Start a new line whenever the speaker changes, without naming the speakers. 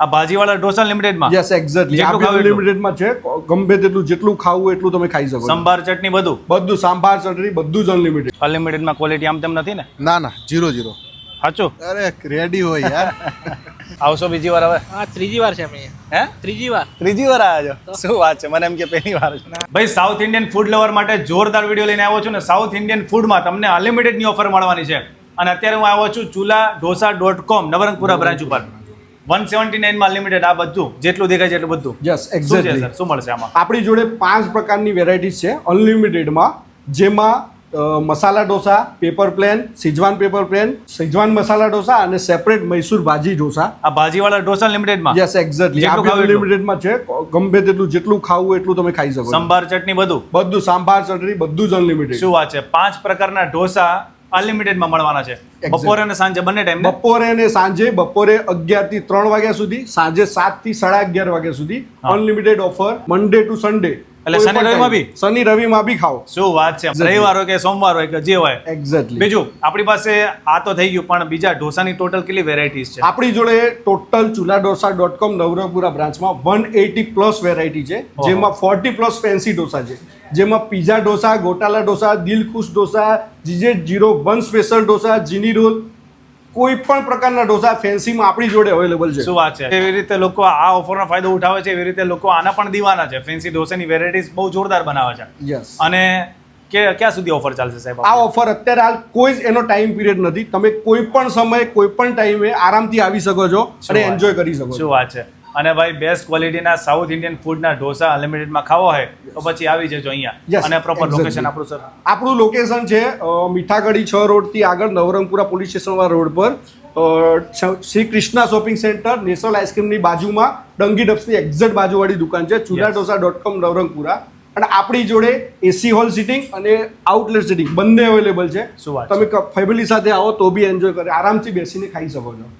આ ભાજીવાળા ઢોસા લિમિટેડમાં
યસ એક્ઝેક્ટલી આ
જેટલું ખાવું એટલું.
અનલિમિટેડમાં છે. ગમે તેટલું જેટલું ખાવું એટલું તમે ખાઈ શકો છો.
સંભાર ચટણી બધું
બધું સાંભાર ચટણી બધું જ અનલિમિટેડ.
અનલિમિટેડમાં ક્વોલિટી આમ તેમ નથી ને?
ના ના 0-0.
સાચું?
અરે રેડી હોય યાર.
આવશો બીજી વાર હવે?
હા ત્રીજી વાર છે અમે અહીંયા.
હે?
ત્રીજી વાર.
ત્રીજી વાર આવ્યા છો? શું વાત છે, મને એમ કે પહેલી વાર છે. ભાઈ સાઉથ ઇન્ડિયન ફૂડ લવર માટે જોરદાર વિડીયો લઈને આવ્યો છું ને. સાઉથ ઇન્ડિયન ફૂડમાં તમને અનલિમિટેડની ઓફર મળવાની છે અને અત્યારે હું આવ્યો છું chuladosa.com નવરંગપુરા બ્રાન્ચ ઉપર. 179 માં અનલિમિટેડ આ બધું જેટલું દેખાય છે એટલું બધું.
યસ
શું છે
એક્ઝેક્ટલી.
સર, શું મળશે આમાં?
આપણી જોડે 5 પ્રકારની વેરાયટીઝ છે અનલિમિટેડમાં, જેમાં masala dosa, paper plain, schezwan paper plain, schezwan masala dosa અને સેપરેટ મૈસૂર ભાજી ઢોસા.
આ ભાજીવાળા ઢોસા લિમિટેડમાં
યસ એક્ઝેક્ટલી આ
જેટલું ખાવું એટલું.
અનલિમિટેડમાં છે. ગમે તેટલું જેટલું ખાવું એટલું તમે ખાઈ શકો છો.
સંભાર ચટણી બધું.
બધું સાંભાર ચટણી બધું જ અનલિમિટેડ.
શું વાત છે, 5 પ્રકારના ઢોસા અનલિમિટેડમાં મળવાના છે. બપોરે અને સાંજે બંને ટાઈમ.
બપોરે અને સાંજે, બપોરે 11 થી 3 વાગ્યા સુધી, સાંજે 7 થી 11:30 વાગ્યા સુધી unlimited offer. Monday to Sunday
એટલે શનિ રવિમાં બી?
શનિ રવિમાં બી ખાઓ.
શું વાત છે, રવિવાર હોય કે સોમવાર હોય કે જે હોય.
એક્ઝેક્ટલી.
બીજું આપણી પાસે આ તો થઈ ગયું, પણ બીજા ઢોસાની ટોટલ કેટલી વેરાયટીઝ છે?
આપણી જોડે ટોટલ chuladosa.com નવરંગપુરા બ્રાન્ચમાં 180 પ્લસ વેરાયટી છે, જેમાં 40 પ્લસ ફેન્સી ઢોસા છે, જેમાં પીઝા ઢોસા, ગોટાલા ઢોસા, દિલ ખુશ ઢોસા, GZ01 સ્પેશિયલ ઢોસા, જીની રોલ, કોઈ પણ પ્રકારના ઢોસા ફેન્સીમાં આપણી જોડે અવેલેબલ છે.
શું વાત છે, એવી રીતે લોકો આ ઓફરનો ફાયદો ઉઠાવે છે, એવી રીતે લોકો આના પણ દીવાના છે. ફેન્સી ઢોસાની વેરાયટીઝ બહુ જોરદાર બનાવે છે.
યસ.
અને ક્યાં સુધી ઓફર ચાલશે સાહેબ?
આ ઓફર અત્યારે હાલ કોઈ જ એનો ટાઈમ પીરિયડ નથી. તમે કોઈ પણ સમયે કોઈ પણ ટાઈમે આરામથી આવી શકો છો અને
વાત.
એન્જોય કરી શકો
શું
છો.
વાત છે. અને ભાઈ બેસ્ટ ક્વોલિટીના સાઉથ ઇન્ડિયન ફૂડના ઢોસા અનલિમિટેડમાં ખાવો હોય તો પછી આવી જજો અહીંયા.
Yes,
અને પ્રોપર
exactly.
લોકેશન આપણું સર?
આપણું લોકેશન છે મીઠાગઢી 6 રોડથી આગળ નવરંગપુરા પોલીસ સ્ટેશનવાળા રોડ પર Shri Krishna shopping centre, national આઈસ્ક્રીમની બાજુમાં ડંગી ડબ્સની એક્ઝેક્ટ બાજુવાળી દુકાન છે. chuladosa.com નવરંગપુરા. અને આપણી જોડે એસી હોલ સિટિંગ અને આઉટલેટ સિટિંગ બંને અવેલેબલ છે.
શું વાત
તમે ફેમિલી સાથે આવો તો બી એન્જોય કરે, આરામથી બેસીને ખાઈ શકો છો.